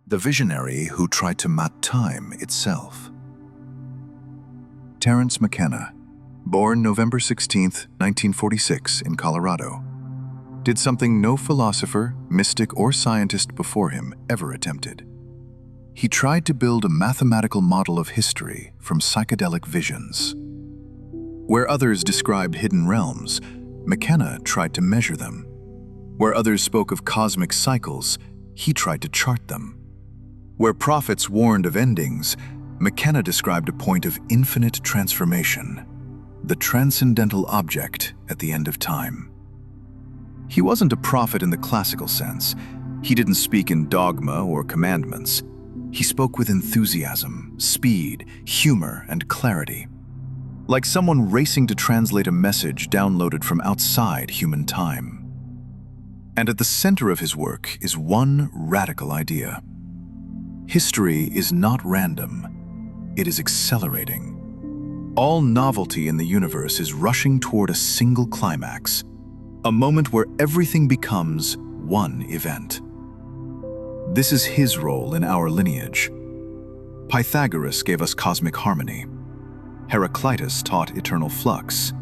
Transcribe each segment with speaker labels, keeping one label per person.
Speaker 1: the visionary who tried to map time itself. Terence McKenna, born November 16, 1946 in Colorado, did something no philosopher, mystic, or scientist before him ever attempted. He tried to build a mathematical model of history from psychedelic visions. Where others described hidden realms, McKenna tried to measure them. Where others spoke of cosmic cycles, he tried to chart them. Where prophets warned of endings, McKenna described a point of infinite transformation, the transcendental object at the end of time. He wasn't a prophet in the classical sense. He didn't speak in dogma or commandments. He spoke with enthusiasm, speed, humor, and clarity. Like someone racing to translate a message downloaded from outside human time. And at the center of his work is one radical idea. History is not random. It is accelerating. All novelty in the universe is rushing toward a single climax, a moment where everything becomes one event. This is his role in our lineage. Pythagoras gave us cosmic harmony. Heraclitus taught eternal flux.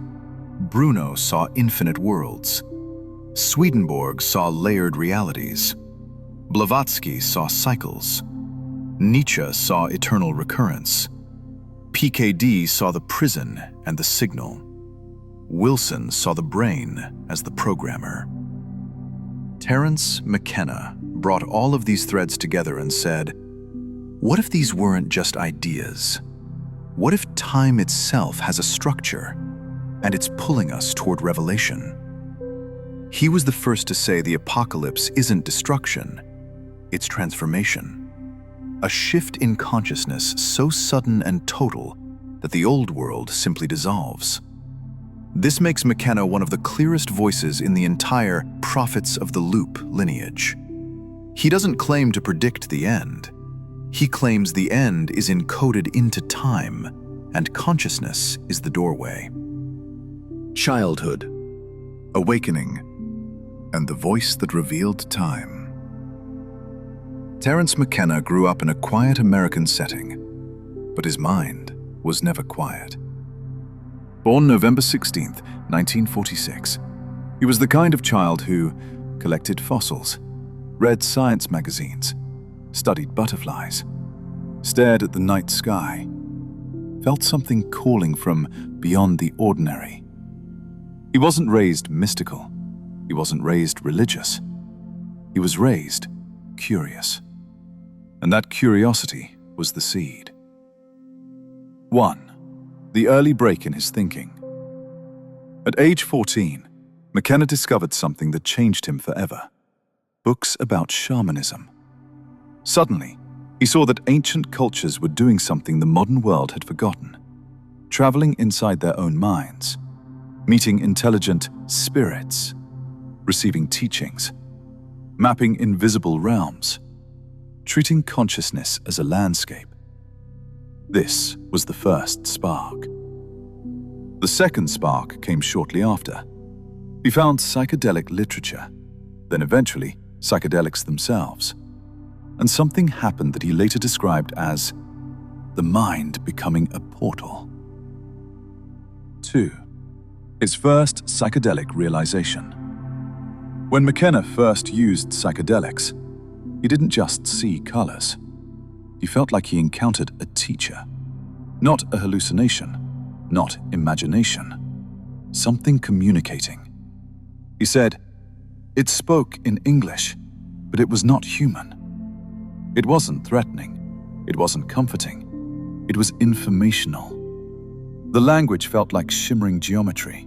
Speaker 1: Bruno saw infinite worlds. Swedenborg saw layered realities. Blavatsky saw cycles. Nietzsche saw eternal recurrence. PKD saw the prison and the signal. Wilson saw the brain as the programmer. Terence McKenna brought all of these threads together and said, what if these weren't just ideas? What if time itself has a structure and it's pulling us toward revelation? He was the first to say the apocalypse isn't destruction, it's transformation. A shift in consciousness so sudden and total that the old world simply dissolves. This makes McKenna one of the clearest voices in the entire Prophets of the Loop lineage. He doesn't claim to predict the end. He claims the end is encoded into time, and consciousness is the doorway. Childhood, awakening, and the voice that revealed time. Terence McKenna grew up in a quiet American setting, but his mind was never quiet. Born November 16, 1946, he was the kind of child who collected fossils, read science magazines, studied butterflies, stared at the night sky, felt something calling from beyond the ordinary. He wasn't raised mystical. He wasn't raised religious. He was raised curious. And that curiosity was the seed. 1. The early break in his thinking. At age 14, McKenna discovered something that changed him forever. Books about shamanism. Suddenly, he saw that ancient cultures were doing something the modern world had forgotten. Traveling inside their own minds, meeting intelligent spirits, receiving teachings, mapping invisible realms, treating consciousness as a landscape. This was the first spark. The second spark came shortly after. He found psychedelic literature, then eventually psychedelics themselves. And something happened that he later described as the mind becoming a portal. 2. His first psychedelic realization. When McKenna first used psychedelics, he didn't just see colors. He felt like he encountered a teacher. Not a hallucination, not imagination. Something communicating. He said, it spoke in English, but it was not human. It wasn't threatening. It wasn't comforting. It was informational. The language felt like shimmering geometry.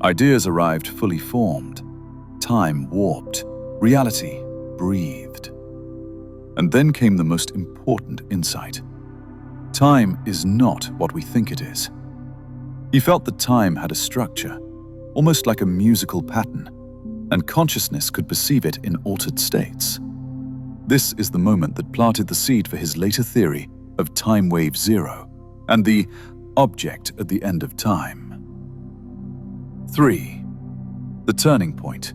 Speaker 1: Ideas arrived fully formed. Time warped. Reality breathed. And then came the most important insight. Time is not what we think it is. He felt that time had a structure, almost like a musical pattern, and consciousness could perceive it in altered states. This is the moment that planted the seed for his later theory of Timewave Zero and the object at the end of time. 3. The turning point.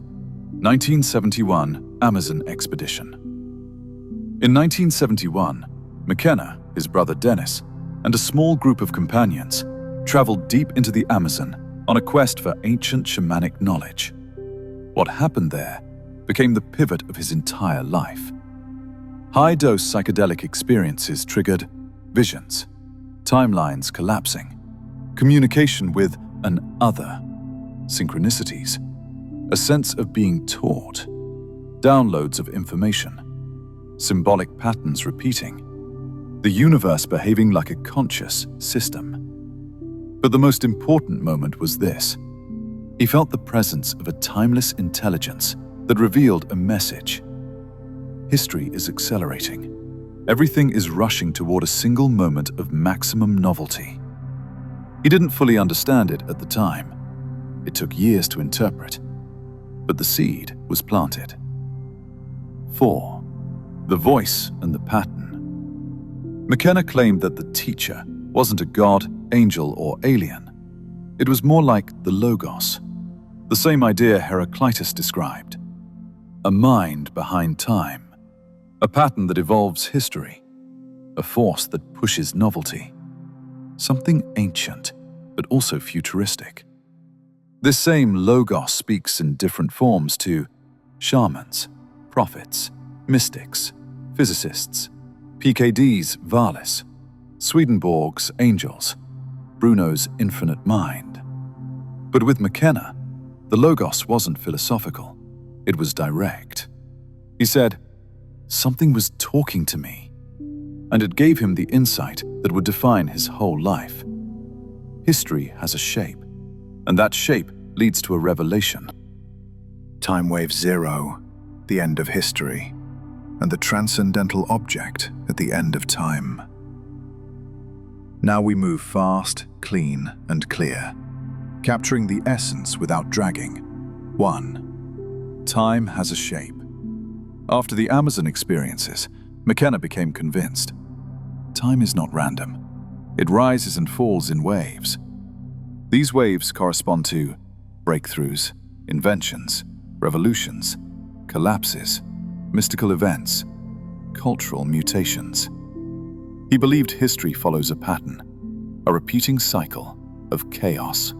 Speaker 1: 1971 Amazon expedition. In 1971, McKenna, his brother Dennis, and a small group of companions traveled deep into the Amazon on a quest for ancient shamanic knowledge. What happened there became the pivot of his entire life. High-dose psychedelic experiences triggered visions, timelines collapsing, communication with an other, synchronicities, a sense of being taught, downloads of information, symbolic patterns repeating, the universe behaving like a conscious system. But the most important moment was this. He felt the presence of a timeless intelligence that revealed a message. History is accelerating. Everything is rushing toward a single moment of maximum novelty. He didn't fully understand it at the time. It took years to interpret, but the seed was planted. 4. The voice and the pattern. McKenna claimed that the teacher wasn't a god, angel, or alien. It was more like the logos, the same idea Heraclitus described. A mind behind time, a pattern that evolves history, a force that pushes novelty, something ancient, but also futuristic. This same logos speaks in different forms to shamans, prophets, mystics, physicists, PKD's Valis, Swedenborg's angels, Bruno's infinite mind. But with McKenna, the logos wasn't philosophical, it was direct. He said, "Something was talking to me," and it gave him the insight that would define his whole life. History has a shape, and that shape leads to a revelation. Timewave Zero, the end of history, and the Transcendental Object at the end of time. Now we move fast, clean, and clear, capturing the essence without dragging. 1. Time has a shape. After the Amazon experiences, McKenna became convinced. Time is not random. It rises and falls in waves. These waves correspond to breakthroughs, inventions, revolutions, collapses, mystical events, cultural mutations. He believed history follows a pattern, a repeating cycle of chaos,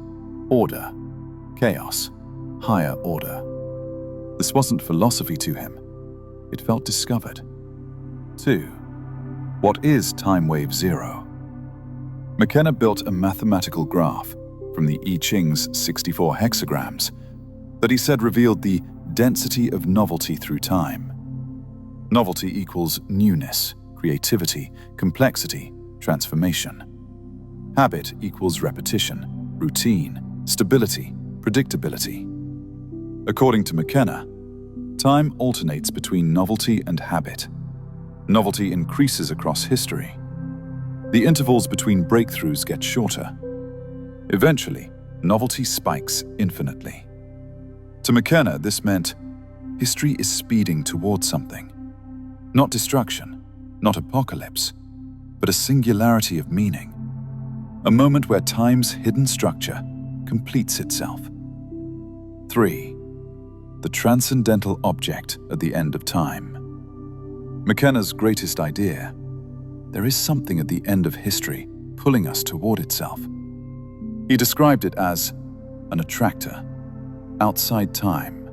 Speaker 1: order, chaos, higher order. This wasn't philosophy to him. It felt discovered. 2. What is Timewave Zero? McKenna built a mathematical graph from the I Ching's 64 hexagrams that he said revealed the density of novelty through time. Novelty equals newness, creativity, complexity, transformation. Habit equals repetition, routine, stability, predictability. According to McKenna, time alternates between novelty and habit. Novelty increases across history. The intervals between breakthroughs get shorter. Eventually, novelty spikes infinitely. To McKenna, this meant history is speeding towards something. Not destruction, not apocalypse, but a singularity of meaning. A moment where time's hidden structure completes itself. 3. The Transcendental Object at the end of time. McKenna's greatest idea. There is something at the end of history pulling us toward itself. He described it as an attractor, outside time,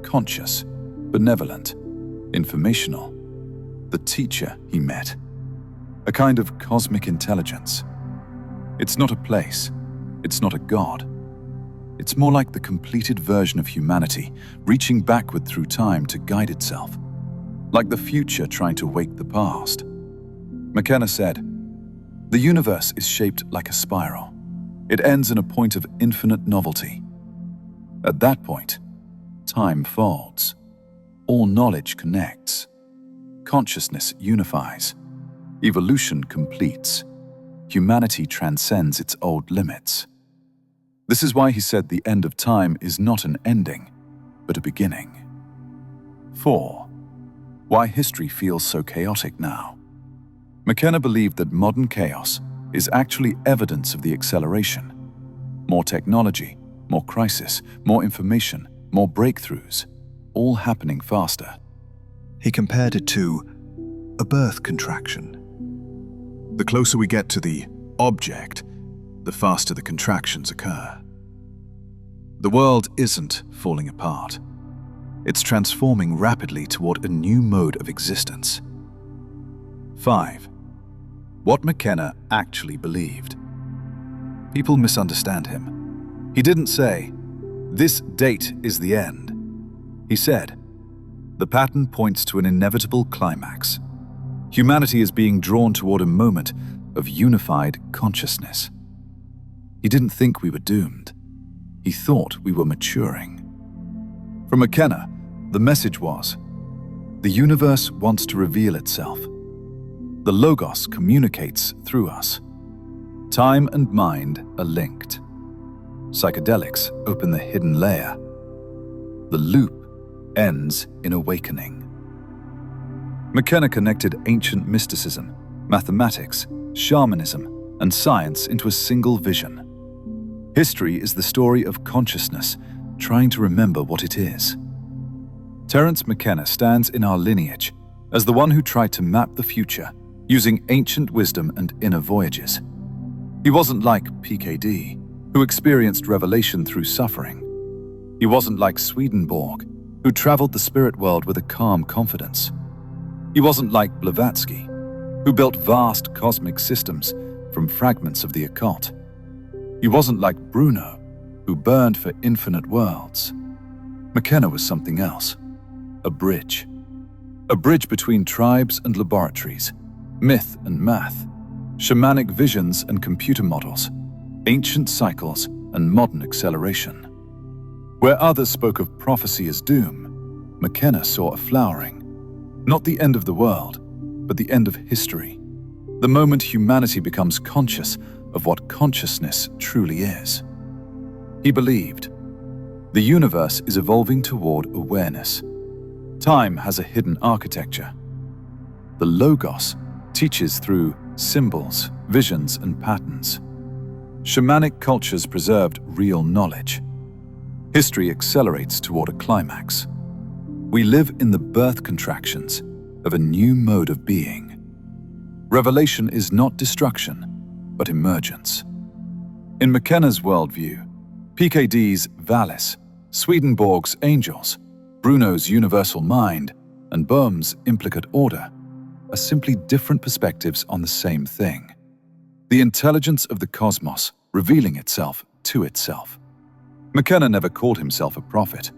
Speaker 1: conscious, benevolent, informational. The teacher he met, a kind of cosmic intelligence. It's not a place, it's not a god. It's more like the completed version of humanity reaching backward through time to guide itself, like the future trying to wake the past. McKenna said, "The universe is shaped like a spiral. It ends in a point of infinite novelty. At that point, time folds. All knowledge connects. Consciousness unifies. Evolution completes. Humanity transcends its old limits." This is why he said the end of time is not an ending, but a beginning. 4. Why history feels so chaotic now. McKenna believed that modern chaos is actually evidence of the acceleration. More technology, more crisis, more information, more breakthroughs, all happening faster. He compared it to a birth contraction. The closer we get to the object, the faster the contractions occur. The world isn't falling apart. It's transforming rapidly toward a new mode of existence. 5. What McKenna actually believed. People misunderstand him. He didn't say, "This date is the end." He said, "The pattern points to an inevitable climax. Humanity is being drawn toward a moment of unified consciousness." He didn't think we were doomed. He thought we were maturing. For McKenna, the message was, the universe wants to reveal itself. The Logos communicates through us. Time and mind are linked. Psychedelics open the hidden layer. The loop ends in awakening. McKenna connected ancient mysticism, mathematics, shamanism, and science into a single vision. History is the story of consciousness trying to remember what it is. Terence McKenna stands in our lineage as the one who tried to map the future using ancient wisdom and inner voyages. He wasn't like PKD, who experienced revelation through suffering. He wasn't like Swedenborg, who traveled the spirit world with a calm confidence. He wasn't like Blavatsky, who built vast cosmic systems from fragments of the occult. He wasn't like Bruno, who burned for infinite worlds. McKenna was something else. A bridge. A bridge between tribes and laboratories, myth and math, shamanic visions and computer models, ancient cycles and modern acceleration. Where others spoke of prophecy as doom, McKenna saw a flowering. Not the end of the world, but the end of history. The moment humanity becomes conscious of what consciousness truly is. He believed, the universe is evolving toward awareness. Time has a hidden architecture. The Logos teaches through symbols, visions, and patterns. Shamanic cultures preserved real knowledge. History accelerates toward a climax. We live in the birth contractions of a new mode of being. Revelation is not destruction, but emergence. In McKenna's worldview, PKD's Valis, Swedenborg's angels, Bruno's universal mind, and Boehm's implicate order are simply different perspectives on the same thing. The intelligence of the cosmos revealing itself to itself. McKenna never called himself a prophet,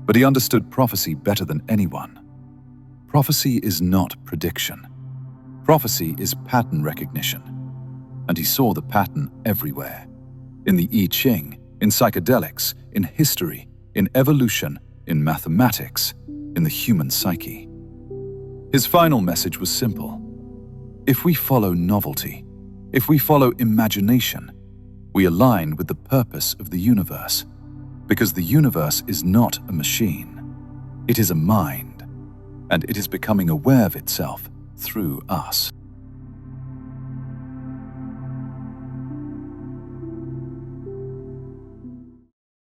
Speaker 1: but he understood prophecy better than anyone. Prophecy is not prediction. Prophecy is pattern recognition. And he saw the pattern everywhere. In the I Ching, in psychedelics, in history, in evolution, in mathematics, in the human psyche. His final message was simple. If we follow novelty, if we follow imagination, we align with the purpose of the universe. Because the universe is not a machine. It is a mind, and it is becoming aware of itself through us.